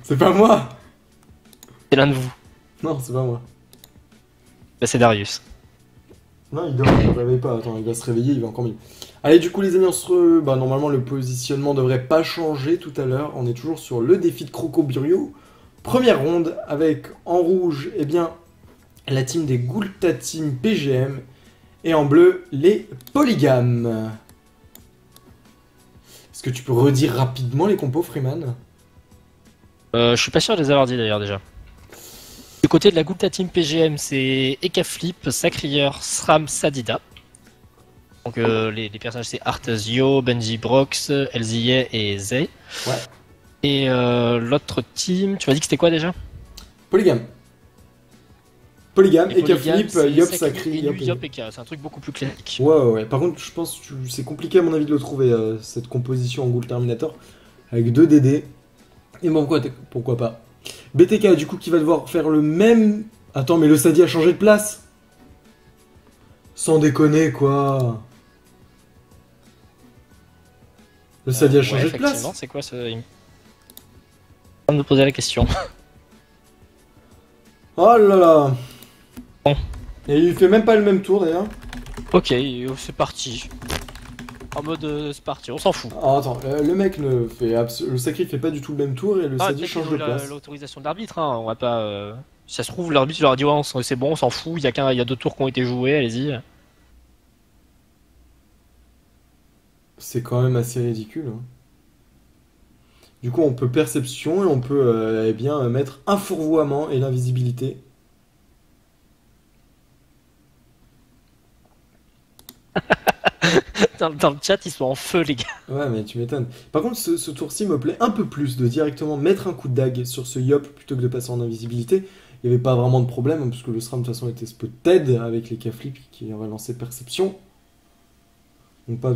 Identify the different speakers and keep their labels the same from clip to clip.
Speaker 1: C'est pas moi.
Speaker 2: C'est l'un de vous.
Speaker 1: Non, c'est pas moi.
Speaker 2: Bah, c'est Darius.
Speaker 1: Non, il dort, il ne réveille pas. Attends, il va se réveiller, il va encore mieux. Allez, du coup, les amis, bah, normalement, le positionnement devrait pas changer tout à l'heure. On est toujours sur le défi de Crocoburio. Première ronde, avec en rouge, eh bien, la team des Gulta Team PGM. Et en bleu, les Polygames. Est-ce que tu peux redire rapidement les compos, Freeman?
Speaker 2: Je suis pas sûr de les avoir dit d'ailleurs déjà. Du côté de la Gulta Team PGM, c'est Ekaflip, Sacrieur, Sram, Sadida. Donc les personnages c'est Artezio, Benji Brox, Elziye et Zay.
Speaker 1: Ouais.
Speaker 2: Et l'autre team, tu m'as dit que c'était quoi déjà?
Speaker 1: Polygame. Polygame,
Speaker 2: Et
Speaker 1: Ekaflip,
Speaker 2: c'est
Speaker 1: Yop,
Speaker 2: Sakri,
Speaker 1: Sacri,
Speaker 2: Enu,
Speaker 1: Yop.
Speaker 2: Yop et K. C'est un truc beaucoup plus classique.
Speaker 1: Ouais. Par contre, je pense que c'est compliqué à mon avis de le trouver, cette composition en Ghoul Terminator. Avec 2 DD. Et bon, pourquoi pas. BTK, du coup, qui va devoir faire le même... Attends, mais le Sadi a changé de place. Sans déconner, quoi. Le Sadi a changé de place.
Speaker 2: Effectivement, c'est quoi ce... Il me train de me poser la question.
Speaker 1: Oh là là.
Speaker 2: Bon.
Speaker 1: Et il fait même pas le même tour, d'ailleurs.
Speaker 2: Ok, c'est parti. En mode c'est parti, on s'en fout.
Speaker 1: Ah, attends, le mec ne fait... Le Sacri fait pas du tout le même tour et le Sadi
Speaker 2: Peut-être
Speaker 1: change
Speaker 2: qu'ils
Speaker 1: de
Speaker 2: ont
Speaker 1: place.
Speaker 2: l'autorisation de l'arbitre, hein. On va pas... Si ça se trouve, l'arbitre leur a dit ouais, c'est bon, on s'en fout, il y a 2 tours qui ont été joués, allez-y.
Speaker 1: C'est quand même assez ridicule. Hein. Du coup, on peut perception et on peut eh bien mettre un fourvoiement et l'invisibilité.
Speaker 2: Dans le chat, ils sont en feu, les gars.
Speaker 1: Ouais, mais tu m'étonnes. Par contre, ce tour-ci me plaît un peu plus de directement mettre un coup de dague sur ce Yop plutôt que de passer en invisibilité. Il n'y avait pas vraiment de problème, hein, puisque le SRAM de toute façon était spotted avec les K-Flip qui auraient lancé perception. Donc pas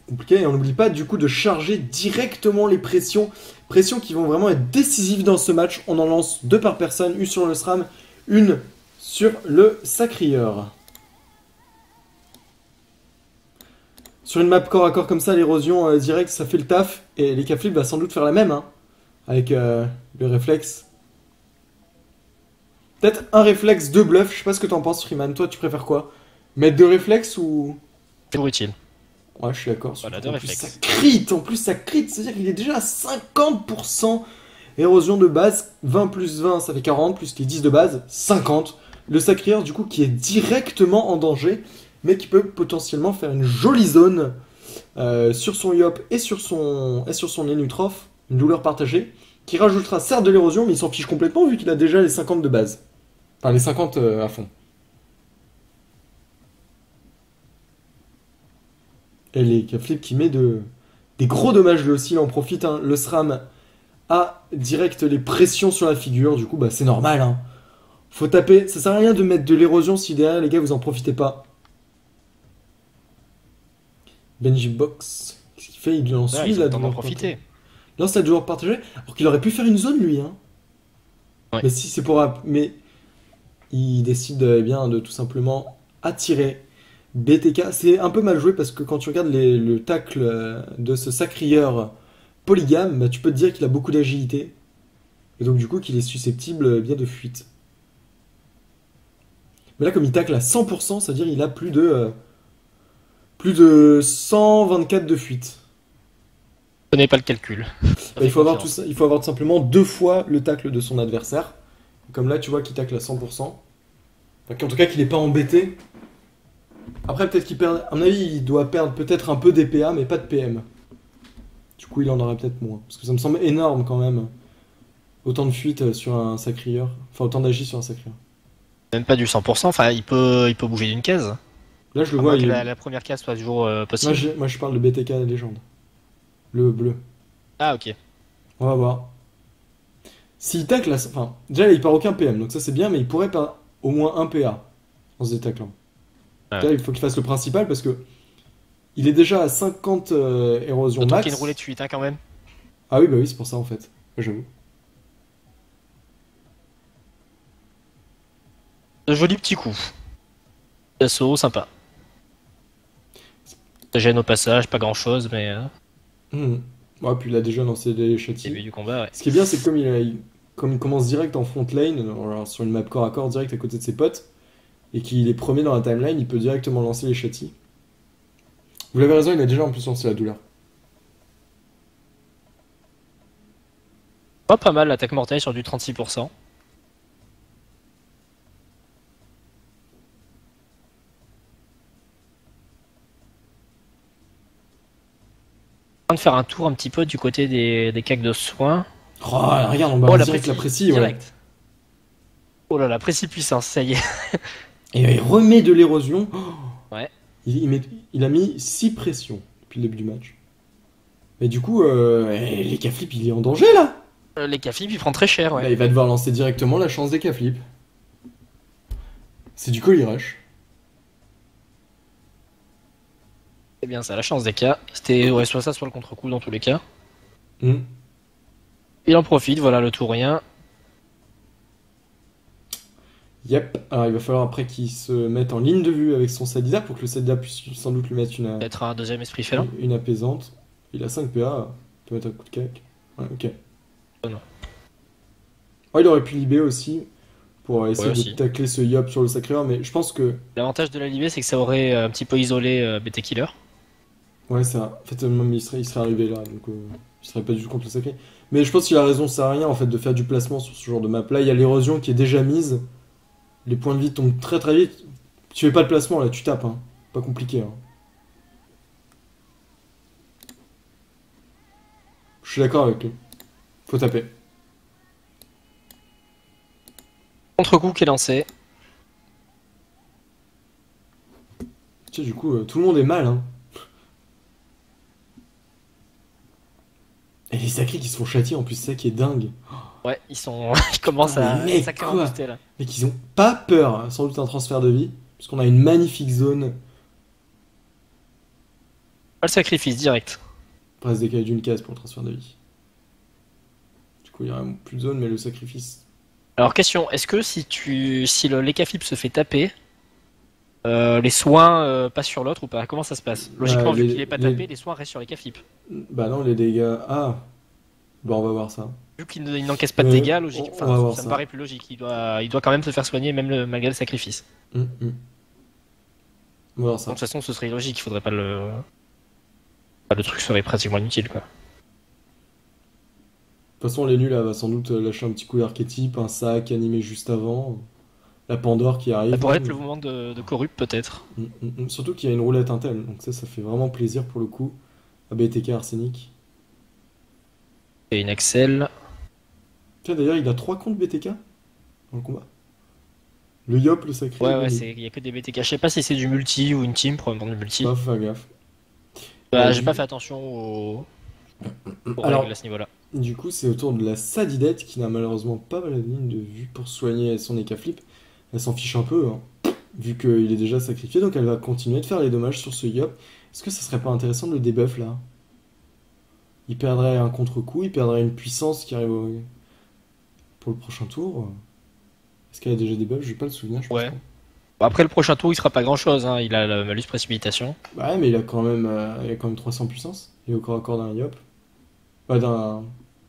Speaker 1: compliqué. Et on n'oublie pas du coup de charger directement les pressions. Pressions qui vont vraiment être décisives dans ce match. On en lance 2 par personne, une sur le SRAM, une sur le Sacrieur. Sur une map corps à corps comme ça, l'érosion directe, ça fait le taf. Et les K-Flip va sans doute faire la même, hein, avec le réflexe. Peut-être un réflexe, 2 bluffs. Je sais pas ce que t'en penses, Freeman. Toi, tu préfères quoi? Mettre 2 réflexes ou...
Speaker 2: C'est toujours utile.
Speaker 1: Ouais, je suis d'accord.
Speaker 2: Voilà,
Speaker 1: En
Speaker 2: 2
Speaker 1: plus, ça
Speaker 2: réflexes.
Speaker 1: crit. En plus, ça crit. C'est-à-dire qu'il est déjà à 50% érosion de base. 20 plus 20, ça fait 40. Plus les 10 de base, 50. Le Sacrieur, du coup, qui est directement en danger, mais qui peut potentiellement faire une jolie zone sur son Yop et sur son Enutroph, une douleur partagée, qui rajoutera certes de l'érosion, mais il s'en fiche complètement vu qu'il a déjà les 50 de base. Enfin, les 50 à fond. Et les K-Flip qui met des gros dommages lui aussi, il en profite. Hein. Le SRAM a direct les pressions sur la figure, du coup, bah, c'est normal. Hein. Faut taper, ça sert à rien de mettre de l'érosion si derrière les gars vous en profitez pas. Benji Box, qu'est-ce qu'il fait? Il en suit
Speaker 2: Ils
Speaker 1: là
Speaker 2: ont le temps d'en profiter.
Speaker 1: Lance la douleur partagée, alors qu'il aurait pu faire une zone lui. Hein.
Speaker 2: Ouais.
Speaker 1: Mais si c'est pour. Mais il décide eh bien, de tout simplement attirer BTK. C'est un peu mal joué parce que quand tu regardes le tacle de ce Sacrieur Polygame, bah, tu peux te dire qu'il a beaucoup d'agilité. Et donc du coup qu'il est susceptible bien de fuite. Mais là comme il tacle à 100%, c'est-à-dire il a plus de 124 de fuite.
Speaker 2: Ce n'est pas le calcul.
Speaker 1: Bah, il faut avoir tout ça, il faut avoir tout simplement 2 fois le tacle de son adversaire. Comme là tu vois qu'il tacle à 100%. Enfin, en tout cas qu'il n'est pas embêté. Après peut-être qu'il perd... À mon avis il doit perdre peut-être un peu d'EPA mais pas de PM. Du coup il en aura peut-être moins. Parce que ça me semble énorme quand même. Autant de fuite sur un Sacrieur. Enfin autant d'agis sur un Sacrieur.
Speaker 2: Même pas du 100%, enfin il peut bouger d'une case.
Speaker 1: Là je le
Speaker 2: À
Speaker 1: vois.
Speaker 2: moins que la première case soit toujours possible.
Speaker 1: Moi je parle de BTK légende. Le bleu.
Speaker 2: Ah ok.
Speaker 1: On va voir. S'il tacle là... Enfin déjà il part aucun PM donc ça c'est bien mais il pourrait perdre au moins un PA en se détaclant.
Speaker 2: Ah
Speaker 1: Là,
Speaker 2: ouais.
Speaker 1: il faut qu'il fasse le principal parce que il est déjà à 50 érosion
Speaker 2: Autant
Speaker 1: max.
Speaker 2: qu'il y ait une roulée de fuite hein, quand même.
Speaker 1: Ah oui, bah oui, c'est pour ça en fait. Ouais, j'avoue.
Speaker 2: De jolis petits coups. Assaut, sympa. Ça gêne au passage, pas grand chose, mais
Speaker 1: Ouais, puis il a déjà lancé des
Speaker 2: début
Speaker 1: châtilles.
Speaker 2: du combat, ouais.
Speaker 1: Ce qui est bien, c'est que comme comme il commence direct en front lane, alors sur une map corps à corps direct à côté de ses potes, et qu'il est premier dans la timeline, il peut directement lancer les châtis. Vous l'avez raison, il a déjà en plus lancé la douleur.
Speaker 2: Oh, pas mal l'attaque mortelle sur du 36%. De faire un tour un petit peu du côté des cacs de soins.
Speaker 1: Oh, regarde, on va direct la précis, ouais.
Speaker 2: Direct. Oh là là, précis puissance, ça y est.
Speaker 1: Et il remet de l'érosion.
Speaker 2: Ouais.
Speaker 1: Il a mis 6 pressions depuis le début du match. Mais du coup, les K-Flip, il est en danger là.
Speaker 2: Les K-Flip, il prend très cher, ouais.
Speaker 1: Là, il va devoir lancer directement la chance des K-Flip. C'est du Collie Rush.
Speaker 2: C'est bien ça, la chance des cas. C'était soit ça, soit le contre-coup dans tous les cas. Il en profite, voilà le tout rien.
Speaker 1: Yep, alors il va falloir après qu'il se mette en ligne de vue avec son Sadida pour que le Sadida puisse sans doute lui mettre
Speaker 2: Peut-être un deuxième esprit félin.
Speaker 1: une apaisante. Il a 5 PA, il peut mettre un coup de cac. Ouais, ok.
Speaker 2: Oh non.
Speaker 1: Ouais, il aurait pu libérer aussi pour essayer
Speaker 2: Ouais,
Speaker 1: de
Speaker 2: aussi.
Speaker 1: tacler ce Yop sur le Sacré-Heure, mais je pense que.
Speaker 2: L'avantage de la Libé, c'est que ça aurait un petit peu isolé BT Killer.
Speaker 1: Ouais, ça. En fait, même il serait arrivé là, donc il serait pas du tout contre le Sacré. Mais je pense qu'il a raison, ça sert à rien en fait de faire du placement sur ce genre de map. Là, il y a l'érosion qui est déjà mise. Les points de vie tombent très très vite. Tu fais pas de placement là, tu tapes, hein. Pas compliqué, hein. Je suis d'accord avec lui. Faut taper.
Speaker 2: Contre-coup qui est lancé.
Speaker 1: Tu sais, du coup, tout le monde est mal, hein. Et les sacrés qui se font châtier en plus, c'est ça qui est dingue.
Speaker 2: Ouais, ils sont. Ils commencent
Speaker 1: Putain,
Speaker 2: à
Speaker 1: mais mec,
Speaker 2: sacrément
Speaker 1: quoi
Speaker 2: booster là.
Speaker 1: Mais qu'ils ont pas peur, hein. Sans doute un transfert de vie. Parce qu'on a une magnifique zone.
Speaker 2: Pas le sacrifice direct.
Speaker 1: On va se décaler d'une case pour le transfert de vie. Du coup, il y aura plus de zone, mais le sacrifice.
Speaker 2: Alors question, est-ce que si le Lekaflip se fait taper, les soins passent sur l'autre ou pas? Comment ça se passe? Logiquement, vu qu'il est pas tapé, les soins restent sur les Lekaflip.
Speaker 1: Bah non, les dégâts. Ah. Bah, on va voir ça.
Speaker 2: Vu qu'il n'encaisse pas de dégâts, logique.
Speaker 1: On va voir
Speaker 2: Ça
Speaker 1: ça.
Speaker 2: me paraît plus logique. Il doit quand même se faire soigner, même malgré le sacrifice.
Speaker 1: On va voir ça.
Speaker 2: Donc, de toute façon, ce serait logique. Il faudrait pas le. Le truc serait pratiquement inutile, quoi.
Speaker 1: De toute façon, les nuls, là, va sans doute lâcher un petit coup d'archétype, un sac animé juste avant. La Pandore qui arrive.
Speaker 2: Ça pourrait être le moment de corrupt, peut-être.
Speaker 1: Surtout qu'il y a une roulette Intel, donc ça fait vraiment plaisir pour le coup. À BTK Arsenic.
Speaker 2: Et une Excel.
Speaker 1: Tiens, d'ailleurs, il a 3 comptes BTK dans le combat. Le Yop, le sacré.
Speaker 2: Ouais, il y a que des BTK. Je sais pas si c'est du multi ou une team, probablement du multi.
Speaker 1: Faut faire gaffe.
Speaker 2: Bah, j'ai pas fait attention aux
Speaker 1: Alors,
Speaker 2: règles à ce niveau-là.
Speaker 1: du coup, c'est au tour de la Sadidette qui n'a malheureusement pas la ligne de vue pour soigner son Ekaflip. Elle s'en fiche un peu, hein, vu qu'il est déjà sacrifié, donc elle va continuer de faire les dommages sur ce Yop. Est-ce que ça serait pas intéressant de le debuff là? Il perdrait un contre-coup, il perdrait une puissance qui arrive pour le prochain tour. Est-ce qu'elle a déjà des buffs? Je vais pas le souvenir, je pense
Speaker 2: Ouais.
Speaker 1: pas.
Speaker 2: Bon, après, le prochain tour, il sera pas grand-chose. Hein. Il a le malus précipitation.
Speaker 1: Bah ouais, mais il a quand même 300 puissance. Il est au corps à corps d'un Yop. Bah d'un.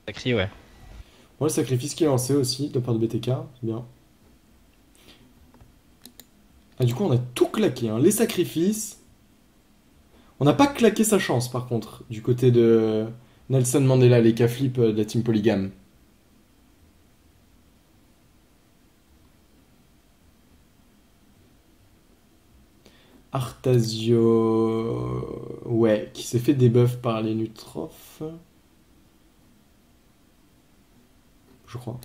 Speaker 2: Sacré, ouais.
Speaker 1: Bon, le sacrifice qui est lancé aussi de la part de BTK, c'est bien. Ah, du coup, on a tout claqué, hein. Les sacrifices. On n'a pas claqué sa chance, par contre, du côté de Nelson Mandela, les K-Flip de la team Polygame. Artasio. Ouais, qui s'est fait debuff par les Nutrophes. Je crois.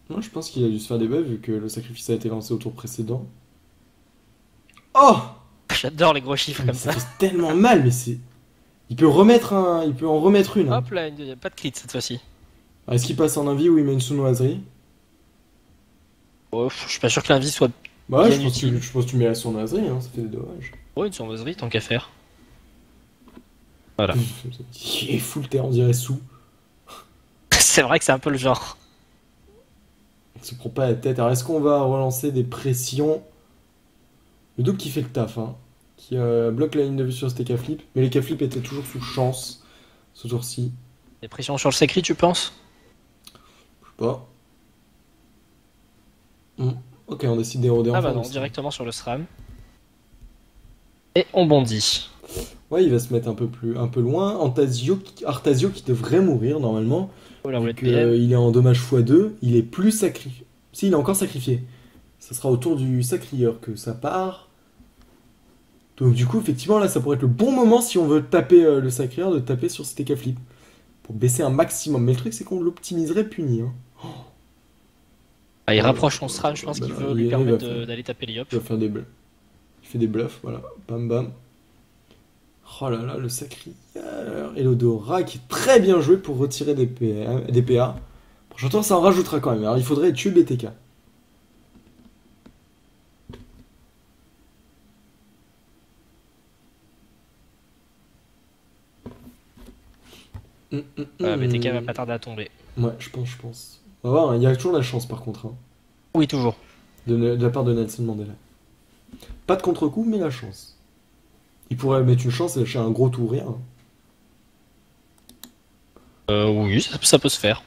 Speaker 1: Non, je pense qu'il a dû se faire debuff vu que le sacrifice a été lancé au tour précédent. Oh!
Speaker 2: J'adore les gros chiffres comme ça.
Speaker 1: Ça fait tellement mal, mais c'est. Il peut en remettre une, hein.
Speaker 2: Hop là, pas de crit cette fois-ci.
Speaker 1: Est-ce qu'il passe en invie ou il met une sournoiserie?
Speaker 2: Oh, je suis pas sûr que l'invie soit.
Speaker 1: Bah ouais,
Speaker 2: Bien
Speaker 1: je pense que tu mets la sournoiserie, hein, ça fait des dommages.
Speaker 2: Oh, une sournoiserie, tant qu'à faire. Voilà.
Speaker 1: Il est full terre, on dirait sous.
Speaker 2: C'est vrai que c'est un peu le genre.
Speaker 1: Il se prend pas la tête. Alors est-ce qu'on va relancer des pressions? Le double qui fait le taf, hein. Qui bloque la ligne de vue sur ce K-Flip. Mais les K-Flip étaient toujours sous chance ce tour-ci.
Speaker 2: Des pressions sur le sacri, tu penses?
Speaker 1: pas. Ok, on décide d'éroder
Speaker 2: Ah
Speaker 1: enfin
Speaker 2: bah non,
Speaker 1: le SRAM.
Speaker 2: directement sur le SRAM. Et on bondit.
Speaker 1: Ouais, il va se mettre un peu loin. Artasio qui devrait mourir normalement,
Speaker 2: Oh la
Speaker 1: vu
Speaker 2: roulette PM.
Speaker 1: qu'il est en dommage x2, il est plus sacrifié. Si, il est encore sacrifié. Ça sera au tour du sacrieur que ça part. Donc du coup, effectivement, là, ça pourrait être le bon moment si on veut taper le sacrieur, de taper sur cet flip pour baisser un maximum. Mais le truc, c'est qu'on l'optimiserait puni. Hein.
Speaker 2: Ah, il rapproche son SRAM, je pense
Speaker 1: Bah
Speaker 2: qu'il
Speaker 1: là,
Speaker 2: veut lui
Speaker 1: il va
Speaker 2: permettre
Speaker 1: faire,
Speaker 2: d'aller taper les Yop.
Speaker 1: il va faire des bluffs. Il fait des bluffs, voilà. Bam bam. Oh là là, le sacrieur Elodora qui est très bien joué pour retirer des PA. Prochain tour, ça en rajoutera quand même. Alors il faudrait tuer BTK.
Speaker 2: BTK va pas tarder à tomber.
Speaker 1: Ouais, je pense. On va voir, hein, il y a toujours la chance par contre. Hein,
Speaker 2: Oui, toujours.
Speaker 1: de la part de Nelson Mandela. Pas de contre-coup, mais la chance. Il pourrait mettre une chance et lâcher un gros tour rien. Hein.
Speaker 2: Oui, ça peut se faire.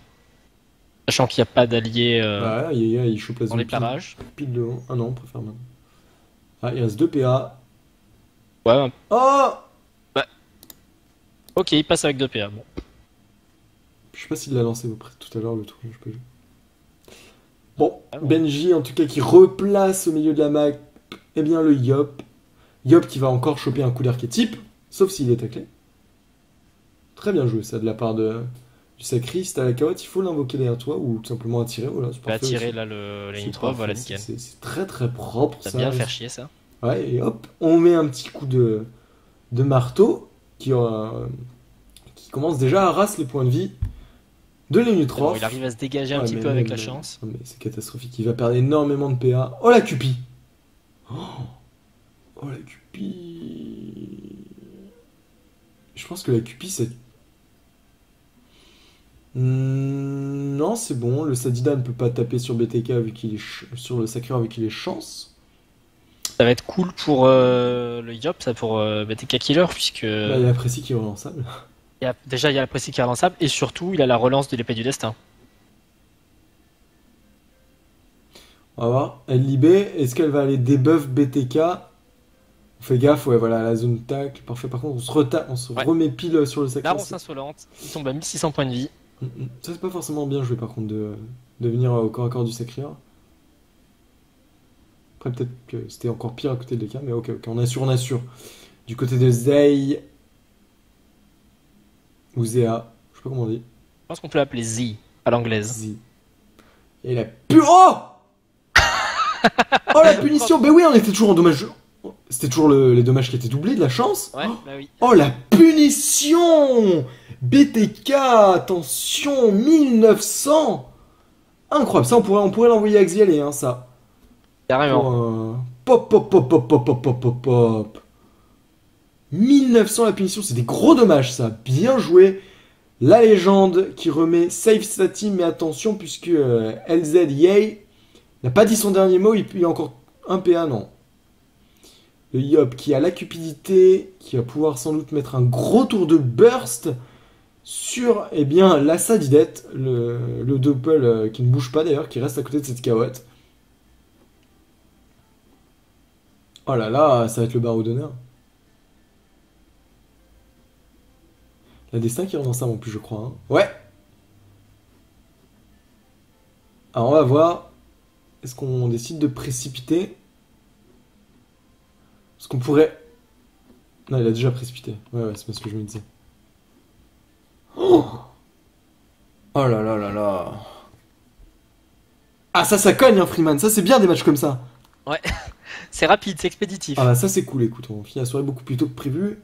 Speaker 2: Sachant qu'il n'y a pas d'alliés
Speaker 1: Bah, il chope la
Speaker 2: dans
Speaker 1: zone
Speaker 2: les parages.
Speaker 1: pile devant. Ah non, on préfère maintenant. Ah, il reste 2 PA.
Speaker 2: Ouais,
Speaker 1: Oh!
Speaker 2: ok, il passe avec 2 PA. Bon.
Speaker 1: Je sais pas s'il l'a lancé tout à l'heure le tour. Je peux... Bon,
Speaker 2: Ah bon.
Speaker 1: Benji en tout cas qui replace au milieu de la map, eh bien le Yop. Yop qui va encore choper un coup d'archétype, sauf s'il est taclé. Très bien joué ça de la part du Sacri. Si t'as la carotte, il faut l'invoquer derrière toi ou tout simplement attirer. Voilà, c'est
Speaker 2: Il va
Speaker 1: parfait
Speaker 2: attirer
Speaker 1: aussi.
Speaker 2: là la
Speaker 1: C'est
Speaker 2: ligne 3, voilà,
Speaker 1: parfait,
Speaker 2: nickel.
Speaker 1: c'est très très propre
Speaker 2: Ça
Speaker 1: ça.
Speaker 2: va bien faire chier ça.
Speaker 1: Ouais, et hop, on met un petit coup de marteau qui commence déjà à raser les points de vie de
Speaker 2: Bon,
Speaker 1: l'Enutrof.
Speaker 2: il arrive à se dégager un
Speaker 1: Ouais,
Speaker 2: petit
Speaker 1: mais
Speaker 2: peu avec
Speaker 1: même,
Speaker 2: la chance.
Speaker 1: non, mais c'est catastrophique. Il va perdre énormément de PA. Oh la Cupi! Oh la Cupi! Je pense que la Cupi, c'est. Non, c'est bon. Le Sadida ne peut pas taper sur BTK vu qu'il est sur le Sacreur vu qu'il est chance.
Speaker 2: Ça va être cool pour le Yop, ça pour BTK Killer, puisque
Speaker 1: Bah, il apprécie qu'il est relançable.
Speaker 2: déjà il y a la précis qui est relançable, et surtout il a la relance de l'épée du destin.
Speaker 1: On va voir. LIB, est-ce qu'elle va aller debuff BTK? On fait gaffe, ouais, voilà, la zone tacle. Parfait. Par contre, on se
Speaker 2: Ouais.
Speaker 1: remet pile sur le
Speaker 2: La
Speaker 1: Sacreur.
Speaker 2: ronce insolente, il tombe à 1600 points de vie.
Speaker 1: Ça, c'est pas forcément bien joué par contre de venir au corps à corps du Sacrieur. Après, peut-être que c'était encore pire à côté de l'EK, mais ok, on assure, on assure. Du côté de Zei ou Zea, je sais pas comment on dit.
Speaker 2: Je pense qu'on peut l'appeler Z à l'anglaise.
Speaker 1: Zi. Et la Oh! Oh la punition! Ben oui, on était toujours en dommage. C'était toujours les dommages qui étaient doublés de la chance.
Speaker 2: Ouais, bah oui.
Speaker 1: Oh la punition! BTK, attention, 1900! Incroyable, ça on pourrait l'envoyer à Xialé, hein, ça.
Speaker 2: Carrément.
Speaker 1: Pop, pop, pop, pop, pop, pop, pop, pop, pop. 1900 la punition, c'est des gros dommages, ça. Bien joué. La légende qui remet save sa team, mais attention, puisque LZ Yay n'a pas dit son dernier mot, il y a encore un PA, non. Le Yop qui a la cupidité, qui va pouvoir sans doute mettre un gros tour de burst sur eh bien, la Sadidette, le doppel qui ne bouge pas d'ailleurs, qui reste à côté de cette carotte. Oh là là, ça va être le barreau d'honneur. La destin qui revient ça en plus, je crois. Hein. Ouais. Alors on va voir. Est-ce qu'on décide de précipiter? Est-ce qu'on pourrait... Non, il a déjà précipité. Ouais, c'est pas ce que je me disais. Oh, oh là là là là. Ah ça cogne, hein, Freeman. Ça, c'est bien des matchs comme ça.
Speaker 2: Ouais. C'est rapide, c'est expéditif.
Speaker 1: Ah bah ça, c'est cool, écoute. On finit la soirée beaucoup plus tôt que prévu.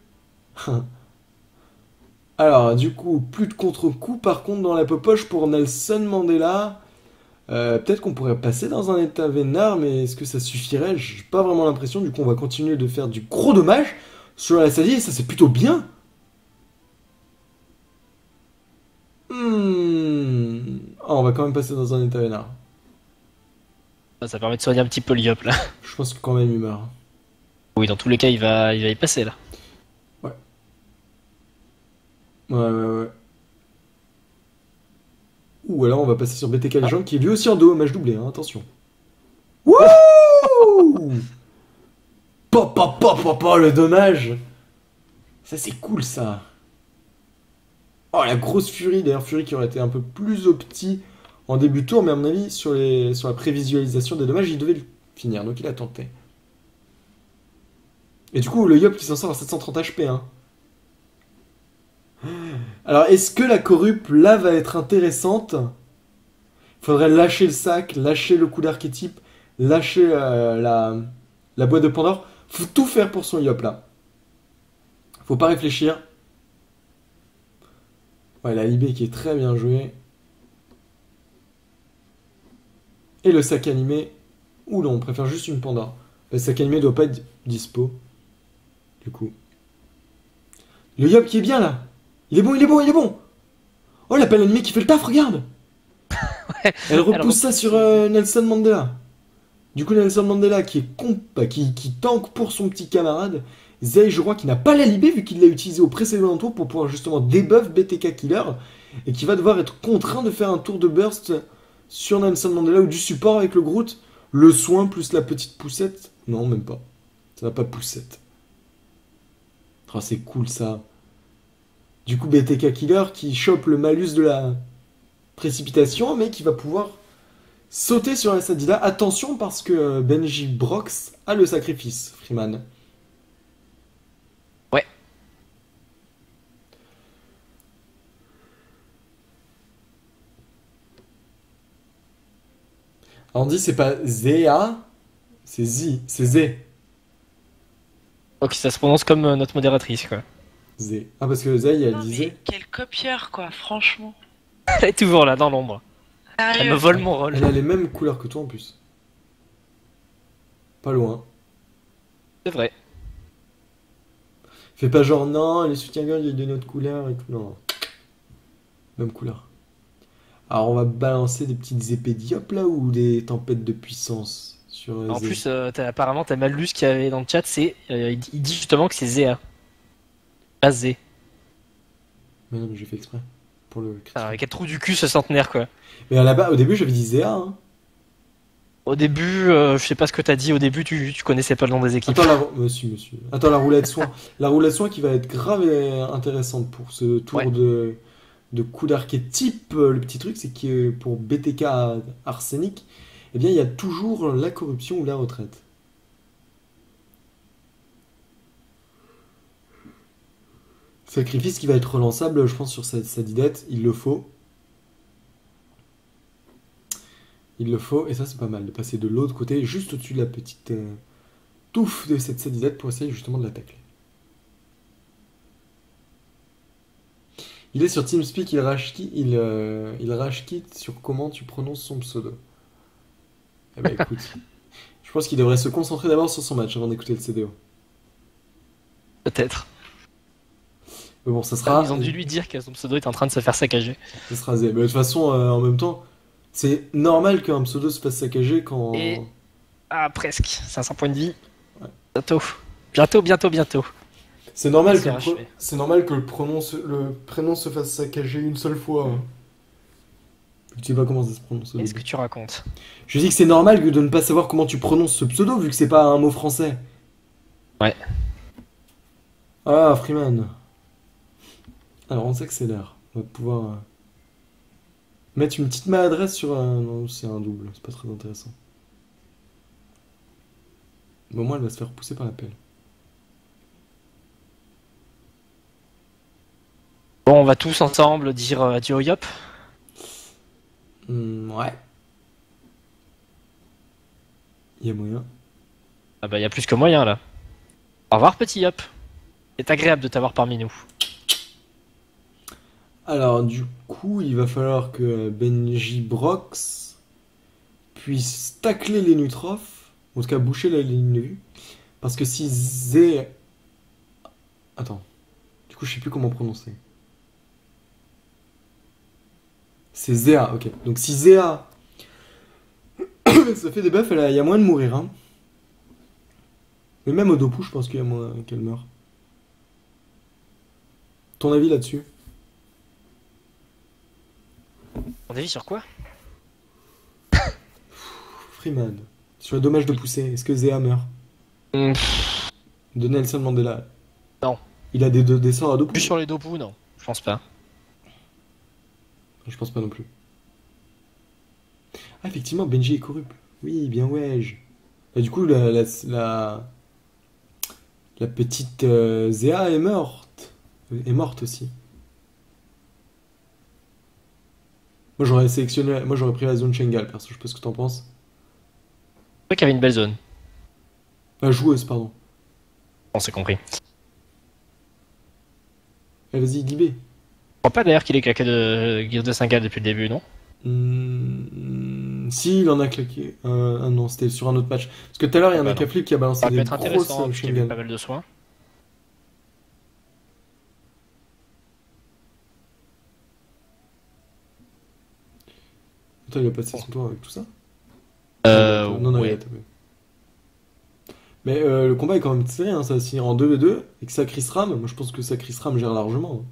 Speaker 1: Alors, du coup, plus de contre-coup par contre dans la popoche pour Nelson Mandela. Peut-être qu'on pourrait passer dans un état vénard, mais est-ce que ça suffirait? J'ai pas vraiment l'impression. Du coup, on va continuer de faire du gros dommage sur la Sadie et ça, c'est plutôt bien. Ah, on va quand même passer dans un état vénard.
Speaker 2: Ça permet de soigner un petit peu le Yop là.
Speaker 1: Je pense que quand même il meurt.
Speaker 2: Oui, dans tous les cas, il va y passer là.
Speaker 1: Ouais. Ouais. Ou alors on va passer sur BTK Legend qui est lui aussi en dos, match doublé, hein, attention. Wouh! Le dommage! Ça c'est cool ça! Oh la grosse Fury, d'ailleurs Fury qui aurait été un peu plus opti en début de tour, mais à mon avis sur la prévisualisation des dommages il devait le finir, donc il a tenté. Et du coup le Yop qui s'en sort à 730 HP hein. Alors est-ce que la corrup là va être intéressante? Faudrait lâcher le sac, lâcher le coup d'archétype, lâcher la boîte de Pandore. Faut tout faire pour son Yop là. Faut pas réfléchir. Ouais, la Libé qui est très bien jouée. Et le sac animé. Oula, on préfère juste une Pandore. Le sac animé doit pas être dispo. Du coup. Le Yop qui est bien là. Il est bon, il est bon, il est bon. Oh, l'appel animé qui fait le taf, regarde.
Speaker 2: Ouais,
Speaker 1: Elle repousse ça sur Nelson Mandela. Du coup, Nelson Mandela qui est qui tank pour son petit camarade. Zay, je crois qu'il n'a pas la libé vu qu'il l'a utilisé au précédent tour pour pouvoir justement debuff BTK Killer et qui va devoir être contraint de faire un tour de burst sur Nelson Mandela ou du support avec le Groot. Le soin plus la petite poussette. Non, même pas. Ça va pas poussette. Oh, c'est cool ça. Du coup, BTK Killer qui chope le malus de la précipitation mais qui va pouvoir sauter sur la Sadida. Attention parce que Benji Brox a le sacrifice, Freeman.
Speaker 2: Ouais.
Speaker 1: Alors on dit c'est pas Zéa, c'est Zi, c'est Zé.
Speaker 2: Ok, ça se prononce comme notre modératrice, quoi.
Speaker 1: Zé. Ah parce que Zé, elle
Speaker 3: Non, mais
Speaker 1: disait.
Speaker 3: quel copieur, quoi, franchement.
Speaker 2: Elle est toujours là, dans l'ombre. Elle
Speaker 3: Sérieux.
Speaker 2: me vole mon rôle.
Speaker 1: Elle a les mêmes couleurs que toi en plus. Pas loin.
Speaker 2: C'est vrai.
Speaker 1: Fais pas genre non, les soutiens-gorge il y a de notre couleur et tout. Non. Même couleur. Alors on va balancer des petites épées diop là ou des tempêtes de puissance sur
Speaker 2: En
Speaker 1: Zé.
Speaker 2: plus, apparemment, t'as Malus qui avait dans le chat, il dit justement que c'est Zéa. Pas Zé.
Speaker 1: Mais non, mais j'ai fait exprès. Pour le
Speaker 2: Ah, avec un trou du cul, ce centenaire, quoi.
Speaker 1: Mais là-bas, au début, j'avais dit Zéa. Hein.
Speaker 2: Au début, je sais pas ce que t'as dit au début, tu connaissais pas le nom des équipes.
Speaker 1: Attends, monsieur. Attends, la roulette soin. La roulette soin qui va être grave et intéressante pour ce tour
Speaker 2: Ouais.
Speaker 1: de coup d'archétype. Le petit truc, c'est que pour BTK Arsenic, eh bien, il y a toujours la corruption ou la retraite. Sacrifice qui va être relançable, je pense, sur sa didette. Il le faut. Il le faut, et ça c'est pas mal, de passer de l'autre côté, juste au-dessus de la petite touffe de cette sadidette pour essayer justement de l'attaquer. Il est sur TeamSpeak, il rage kit sur comment tu prononces son pseudo. Eh ben écoute, je pense qu'il devrait se concentrer d'abord sur son match avant d'écouter le CDO.
Speaker 2: Peut-être.
Speaker 1: Mais bon, ça sera.
Speaker 2: Ils ont dû lui dire que son pseudo est en train de se faire saccager.
Speaker 1: Ça sera Zé. Mais de toute façon, en même temps, c'est normal qu'un pseudo se fasse saccager quand.
Speaker 2: Et- Ah, presque. 500 points de vie.
Speaker 1: Ouais.
Speaker 2: Bientôt.
Speaker 1: C'est normal,
Speaker 2: C'est rachevé.
Speaker 1: c'est normal que le prénom se fasse saccager une seule fois. Hein. Tu sais pas comment ça se prononce.
Speaker 2: Qu'est-ce que tu racontes?
Speaker 1: Je dis que c'est normal de ne pas savoir comment tu prononces ce pseudo vu que c'est pas un mot français.
Speaker 2: Ouais.
Speaker 1: Ah, Freeman. Alors on s'accélère. On va pouvoir mettre une petite maladresse sur un. Non, c'est un double. C'est pas très intéressant. Bon, moi, elle va se faire pousser par la pelle.
Speaker 2: Bon, on va tous ensemble dire adieu au Yop.
Speaker 1: Ouais. Il y a moyen.
Speaker 2: Ah bah, y a plus que moyen là. Au revoir, petit Yop. C'est agréable de t'avoir parmi nous.
Speaker 1: Alors, du coup, il va falloir que Benji Brox puisse tacler les Nutrophes, en tout cas boucher la ligne de vue. Parce que si Zé. Attends. Du coup, je sais plus comment prononcer. C'est Zéa, ok. Donc si Zéa ça fait des buffs, il y a moins de mourir. Hein. Mais même au Dopu, je pense qu'il y a moins qu'elle meurt. Ton avis là-dessus?
Speaker 2: On avis sur quoi?
Speaker 1: Freeman. Sur le dommage de pousser, est-ce que Zéa meurt?
Speaker 2: Hmm,
Speaker 1: De Nelson Mandela.
Speaker 2: Non.
Speaker 1: Il a des sorts à deux
Speaker 2: Plus
Speaker 1: pouces?
Speaker 2: sur les Dopu, non. Je pense pas.
Speaker 1: Je pense pas non plus. Ah, effectivement, Benji est corrupt. Oui, bien ouais. Et du coup, la petite Zéa est morte. Est morte aussi. Moi j'aurais pris la zone Shengal, perso, je sais pas ce que t'en penses.
Speaker 2: C'est vrai qu'il y avait une belle zone.
Speaker 1: La joueuse, pardon.
Speaker 2: On s'est compris.
Speaker 1: Eh, vas-y, Libé.
Speaker 2: Je crois pas d'ailleurs qu'il ait claqué de Gear de 5K depuis le début, non?
Speaker 1: Si, il en a claqué. Ah non, c'était sur un autre match. Parce que tout à l'heure, il y en a
Speaker 2: Bah non.
Speaker 1: qu'un flip qui a balancé
Speaker 2: Ça peut
Speaker 1: des
Speaker 2: être
Speaker 1: grosses
Speaker 2: intéressant, parce qu'il y avait pas
Speaker 1: Shengal.
Speaker 2: mal de soins.
Speaker 1: Attends, il a passé son tour avec tout ça? Non, il a
Speaker 2: Ouais.
Speaker 1: tapé. Mais le combat est quand même serré, hein, ça va se finir en 2v2 et que ça Chris Ram. Moi je pense que ça Chris Ram gère largement.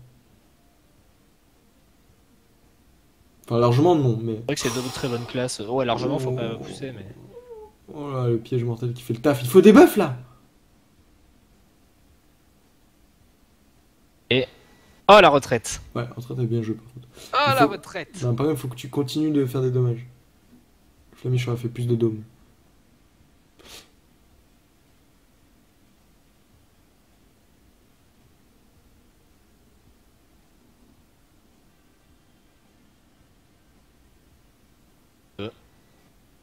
Speaker 1: Enfin, largement non, mais.
Speaker 2: C'est vrai que c'est deux très bonnes classes. Ouais, largement, faut pas pousser, mais.
Speaker 1: Oh là, le piège mortel qui fait le taf. Il faut des buffs là!
Speaker 2: Oh, la retraite!
Speaker 1: Ouais, en train de bien joué par contre.
Speaker 2: Oh,
Speaker 1: Il
Speaker 2: la
Speaker 1: faut-
Speaker 2: retraite!
Speaker 1: Non, par contre, il faut que tu continues de faire des dommages. Flamiche aurait fait plus de dômes.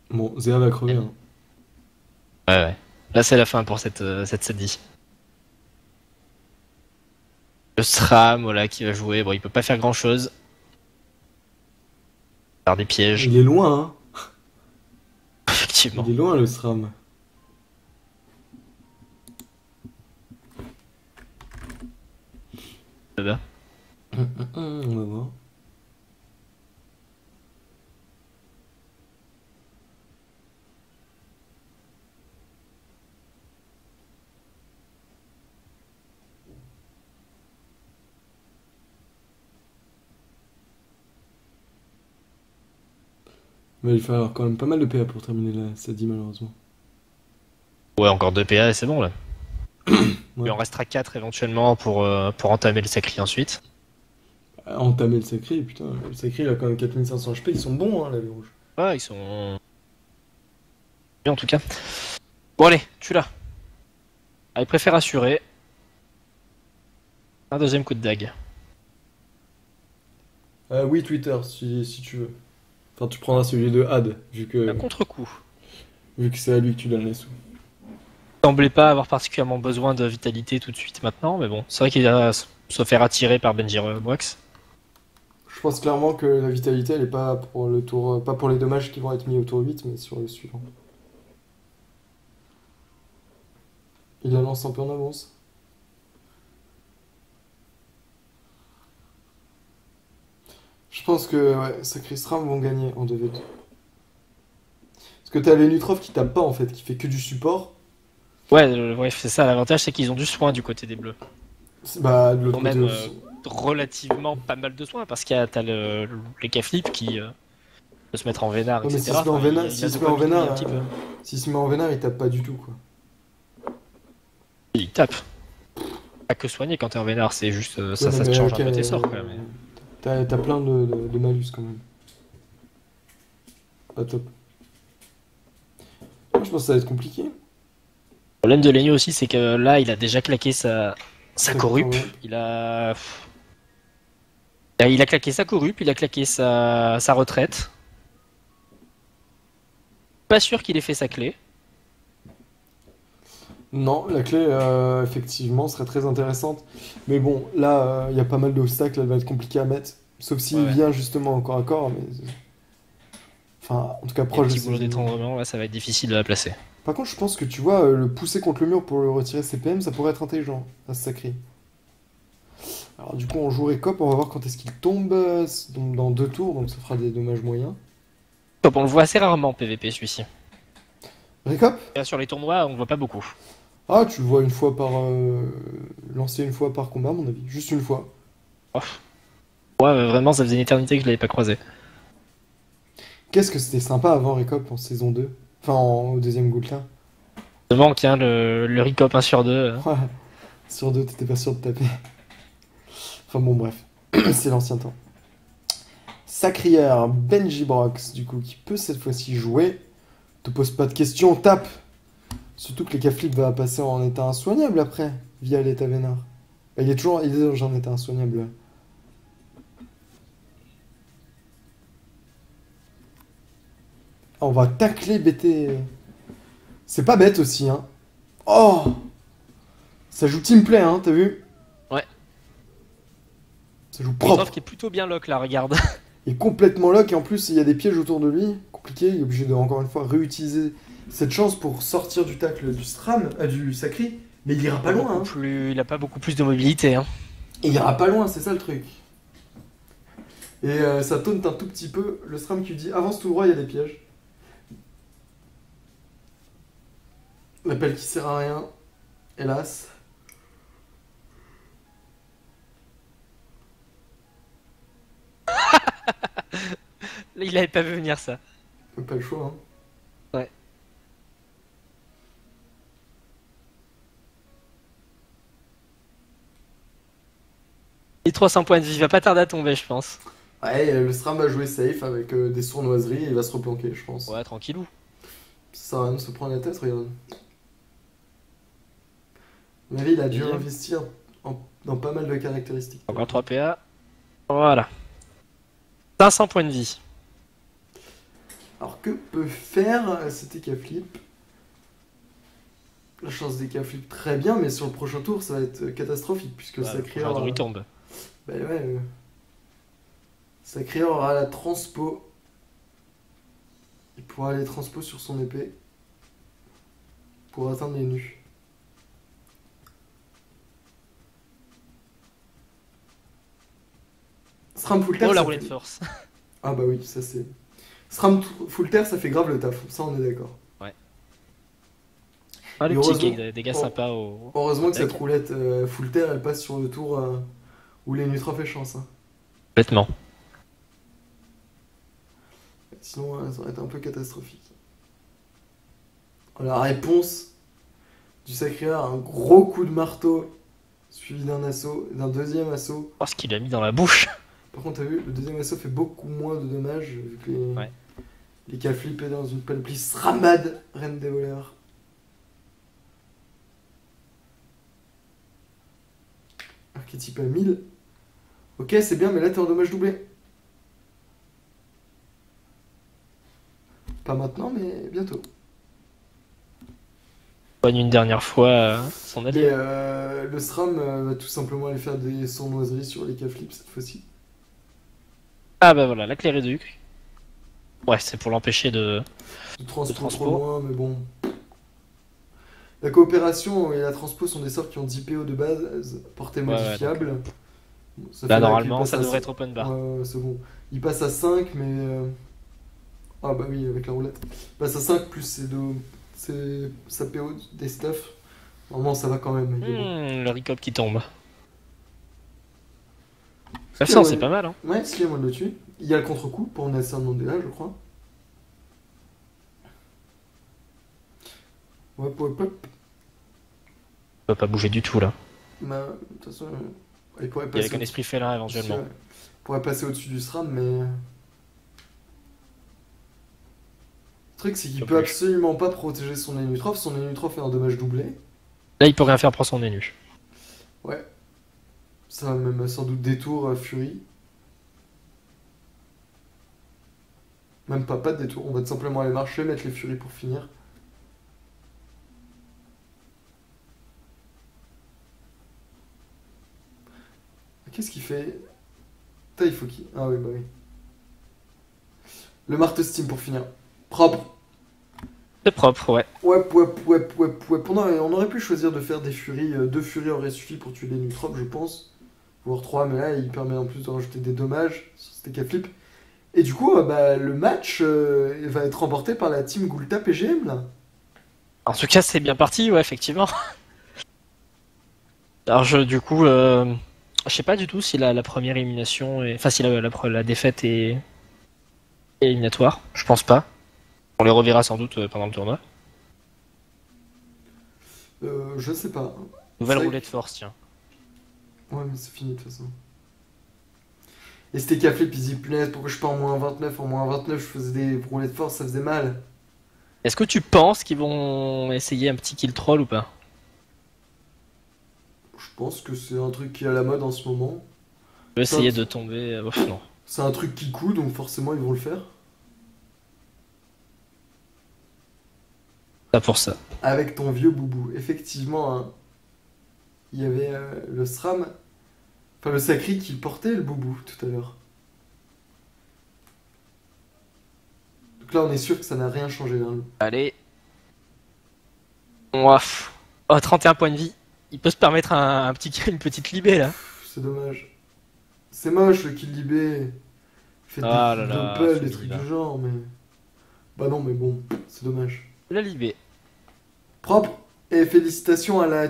Speaker 1: Bon, Zéa va crever. Hein.
Speaker 2: Ouais. Là, c'est la fin pour cette Sadie. Le SRAM, voilà, qui va jouer. Bon, il peut pas faire grand chose. Faire des pièges,
Speaker 1: Il est loin, hein.
Speaker 2: effectivement.
Speaker 1: Il est loin le SRAM.
Speaker 2: Là-bas.
Speaker 1: On va voir. Mais il va falloir quand même pas mal de PA pour terminer la Sadie malheureusement.
Speaker 2: Ouais, encore 2 PA et c'est bon là.
Speaker 1: Ouais.
Speaker 2: Il en restera 4 éventuellement pour entamer le sacri ensuite.
Speaker 1: Entamer le sacré, putain, le sacré il a quand même 4500 HP, ils sont bons hein, la vie rouge.
Speaker 2: Ouais, ils sont. Bien en tout cas. Bon, allez, tu l'as. Ah, il préfère assurer. Un deuxième coup de dague.
Speaker 1: Oui, Twitter, si tu veux. Enfin, tu prendras celui de Had,
Speaker 2: Un contre-coup.
Speaker 1: vu que c'est à lui que tu donnes les sous.
Speaker 2: Il semblait pas avoir particulièrement besoin de vitalité tout de suite maintenant, mais bon, c'est vrai qu'il va se faire attirer par Benji Box.
Speaker 1: Je pense clairement que la vitalité, elle est pas pour le tour, pas pour les dommages qui vont être mis au tour 8, mais sur le suivant. Il la lance un peu en avance. Je pense que ouais, Sacré Stram vont gagner en 2v2. Parce que t'as les Nutrov qui tapent pas en fait, qui fait que du support.
Speaker 2: Ouais, bref, c'est ça, l'avantage c'est qu'ils ont du soin du côté des bleus.
Speaker 1: Bah, de
Speaker 2: Ils
Speaker 1: l'autre
Speaker 2: ont
Speaker 1: côté
Speaker 2: même
Speaker 1: aussi.
Speaker 2: relativement pas mal de soins, parce qu'il y a t'as les K-Flip qui peut se mettre en vénard,
Speaker 1: Ouais, mais
Speaker 2: etc.
Speaker 1: s'il se met en
Speaker 2: Enfin,
Speaker 1: vénard,
Speaker 2: il a
Speaker 1: s'il
Speaker 2: de
Speaker 1: se met
Speaker 2: quoi
Speaker 1: en
Speaker 2: bidouiller
Speaker 1: vénard,
Speaker 2: un petit peu.
Speaker 1: s'il se met en vénard, il tape pas du tout quoi.
Speaker 2: Il tape. Pas que soigner quand t'es en vénard, c'est juste ça,
Speaker 1: Ouais,
Speaker 2: ça
Speaker 1: mais
Speaker 2: te change un
Speaker 1: avec,
Speaker 2: peu tes sorts quand même.
Speaker 1: T'as plein de malus quand même. Pas top. Moi, je pense que ça va être compliqué.
Speaker 2: Le problème de Lenyo aussi, c'est que là, il a déjà claqué sa
Speaker 1: Ça
Speaker 2: corrup.
Speaker 1: corrupt.
Speaker 2: Il a claqué sa corrup, il a claqué sa retraite. Pas sûr qu'il ait fait sa clé.
Speaker 1: Non, la clé, effectivement, serait très intéressante. Mais bon, là, il y a pas mal d'obstacles, elle va être compliquée à mettre. Sauf s'il
Speaker 2: Ouais.
Speaker 1: vient justement encore à corps, mais. Enfin, en tout cas,
Speaker 2: Et le
Speaker 1: proche de
Speaker 2: petit
Speaker 1: ses
Speaker 2: boulot
Speaker 1: ennemis.
Speaker 2: d'étranglement, là, ça va être difficile de la placer.
Speaker 1: Par contre, je pense que tu vois, le pousser contre le mur pour le retirer CPM, ça pourrait être intelligent, à ce sacré. Alors, du coup, on jouerait cop, on va voir quand est-ce qu'il tombe. Donc, dans 2 tours, donc ça fera des dommages moyens.
Speaker 2: Top, on le voit assez rarement en PVP celui-ci.
Speaker 1: Récop?
Speaker 2: Là, sur les tournois, on le voit pas beaucoup.
Speaker 1: Ah, tu le vois une fois par. Lancé une fois par combat, à mon avis. Juste une fois.
Speaker 2: Oh. Ouais, vraiment, ça faisait une éternité que je l'avais pas croisé.
Speaker 1: Qu'est-ce que c'était sympa avant Recop en saison 2. Enfin, au deuxième Gulta.
Speaker 2: Il manque hein, le Recop 1 sur 2.
Speaker 1: Ouais. Sur 2, t'étais pas sûr de taper. Enfin bon, bref. C'est l'ancien temps. Sacrière, Benji Brox, du coup, qui peut cette fois-ci jouer. Te pose pas de questions, tape. Surtout que les Caflip va passer en état insoignable après, via l'état vénard. Bah, il est déjà en état insoignable. Ah, on va tacler BT. C'est pas bête aussi, hein. Oh! Ça joue teamplay, hein, t'as vu?
Speaker 2: Ouais.
Speaker 1: Ça joue
Speaker 2: Propre.
Speaker 1: propre.
Speaker 2: Qui est plutôt bien lock là, regarde.
Speaker 1: Il est complètement lock et en plus il y a des pièges autour de lui. Compliqué, il est obligé de encore une fois réutiliser cette chance pour sortir du tacle du Stram, du Sacri. Mais il ira pas loin, hein.
Speaker 2: Il a pas beaucoup plus de mobilité. Hein.
Speaker 1: Et il ira pas loin, c'est ça le truc. Et ça taunte un tout petit peu le Stram qui lui dit avance tout droit, il y a des pièges. L'appel qui sert à rien, hélas.
Speaker 2: Il avait pas vu venir ça.
Speaker 1: Pas le choix, hein.
Speaker 2: Ouais. Les 300 points de vie, il va pas tarder à tomber, je pense.
Speaker 1: Ouais, le Stram va jouer safe avec des sournoiseries et il va se replanquer, je pense.
Speaker 2: Ouais, tranquillou.
Speaker 1: Ça sert à rien de se prendre la tête, regarde. Mais il a dû
Speaker 2: Deuxième.
Speaker 1: investir dans pas mal de caractéristiques.
Speaker 2: Encore 3 PA. Voilà. 500 points de vie.
Speaker 1: Alors que peut faire cet Ekaflip? La chance d'Ekaflip très bien, mais sur le prochain tour ça va être catastrophique puisque
Speaker 2: Ouais,
Speaker 1: Sacrière.
Speaker 2: le il tombe.
Speaker 1: Bah ouais. Sacrière aura la transpo. Il pourra aller transpo sur son épée pour atteindre les nus. Sram full terre,
Speaker 2: Oh la
Speaker 1: ça
Speaker 2: roulette
Speaker 1: fait-
Speaker 2: force.
Speaker 1: Ah bah oui, ça c'est. Sram full terre, ça fait grave le taf, ça on est d'accord.
Speaker 2: Ah, le
Speaker 1: Et
Speaker 2: petit
Speaker 1: heureusement-
Speaker 2: gag, des gars sympas au.
Speaker 1: Heureusement que
Speaker 2: Tac.
Speaker 1: cette roulette full terre, elle passe sur le tour où les Nutra fait chance. Hein.
Speaker 2: Complètement.
Speaker 1: Sinon, ça aurait été un peu catastrophique. La réponse du Sacré-Cœur, un gros coup de marteau, suivi d'un assaut, d'un deuxième assaut.
Speaker 2: Oh, ce qu'il a mis dans la bouche.
Speaker 1: Par contre, t'as vu, le deuxième assaut fait beaucoup moins de dommages, vu que
Speaker 2: Ouais.
Speaker 1: les cas flippés dans une panoplie Sramad, reine des voleurs. Archétype à 1000. Ok, c'est bien, mais là t'es en dommage doublé. Pas maintenant, mais bientôt.
Speaker 2: Poigne une dernière fois son
Speaker 1: Et
Speaker 2: allié.
Speaker 1: le SRAM va tout simplement aller faire des sournoiseries sur les cas flips cette fois-ci.
Speaker 2: Ah bah voilà, la clé réduc. Ouais, c'est pour l'empêcher de.
Speaker 1: De transpo
Speaker 2: transpo.
Speaker 1: trop loin, mais bon. La coopération et la transpo sont des sorts qui ont 10 PO de base, portée
Speaker 2: Ouais,
Speaker 1: modifiable. Bon, ça
Speaker 2: Là,
Speaker 1: fait
Speaker 2: normalement,
Speaker 1: qu'il
Speaker 2: ça
Speaker 1: passe à
Speaker 2: devrait
Speaker 1: cin-
Speaker 2: être open bar.
Speaker 1: Ouais, c'est bon. Il passe à 5, mais. Ah bah oui, avec la roulette. Il passe à 5 plus sa PO des stuff. Normalement, ça va quand même. Il est bon.
Speaker 2: Le recop qui tombe.
Speaker 1: Parce que,
Speaker 2: 900,
Speaker 1: ouais,
Speaker 2: c'est pas mal, hein.
Speaker 1: Ouais, Slim, on le tue. Il y a le contre-coup pour Nasser Mandela, je crois. Hop, hop, hop.
Speaker 2: Il peut pas bouger du tout là.
Speaker 1: Bah, de toute façon, il pourrait
Speaker 2: Il y
Speaker 1: passer.
Speaker 2: avait qu'un esprit félin éventuellement.
Speaker 1: Il pourrait passer au-dessus du SRAM, mais. Le truc, c'est qu'il
Speaker 2: Pas
Speaker 1: peut
Speaker 2: plus.
Speaker 1: absolument pas protéger son Enutrof. Son Enutrof est un dommage doublé.
Speaker 2: Là, il peut rien faire pour son élu.
Speaker 1: Ouais. Ça va même sans doute détour Fury. Même pas de détour. On va tout simplement aller marcher, mettre les Furies pour finir. Qu'est-ce qu'il fait? Putain, il faut qu'il. Ah oui, bah oui. Le marteau Steam pour finir. Propre.
Speaker 2: C'est propre, ouais.
Speaker 1: Ouais. On aurait pu choisir de faire des furies. Deux furies auraient suffi pour tuer les Nutrops, je pense. Voire trois, mais là, il permet en plus de rajouter des dommages sur cet Ekaflip. Et du coup, bah, le match va être remporté par la team Gulta PGM, là.
Speaker 2: En tout cas, c'est bien parti, ouais, effectivement. Alors, du coup, je sais pas du tout si la première élimination, enfin, si la défaite est éliminatoire. Je pense pas. On les reverra sans doute pendant le tournoi.
Speaker 1: Je sais pas.
Speaker 2: Nouvelle
Speaker 1: C'est-
Speaker 2: roulette force, tiens.
Speaker 1: Ouais, mais c'est fini de toute façon. Et c'était café, puis il dit, punaise, pourquoi je suis pas en moins 29? En moins 29, je faisais des roulettes de force, ça faisait mal.
Speaker 2: Est-ce que tu penses qu'ils vont essayer un petit kill troll ou pas?
Speaker 1: Je pense que c'est un truc qui est à la mode en ce moment.
Speaker 2: Je vais essayer de tomber. Non.
Speaker 1: C'est un truc qui coûte, donc forcément ils vont le faire.
Speaker 2: Pas pour ça.
Speaker 1: Avec ton vieux boubou. Effectivement, hein, il y avait le SRAM, enfin le Sacri qui portait le boubou tout à l'heure. Donc là, on est sûr que ça n'a rien changé. Hein.
Speaker 2: Allez. Oh, 31 points de vie. Il peut se permettre une petite libé là.
Speaker 1: C'est dommage. C'est moche le kill libé. Faites
Speaker 2: Ah
Speaker 1: des
Speaker 2: là là,
Speaker 1: dumbbells, des
Speaker 2: Freddy,
Speaker 1: trucs
Speaker 2: là.
Speaker 1: du genre, mais. Bah non, mais bon, c'est dommage.
Speaker 2: La libé.
Speaker 1: Propre. Et félicitations à la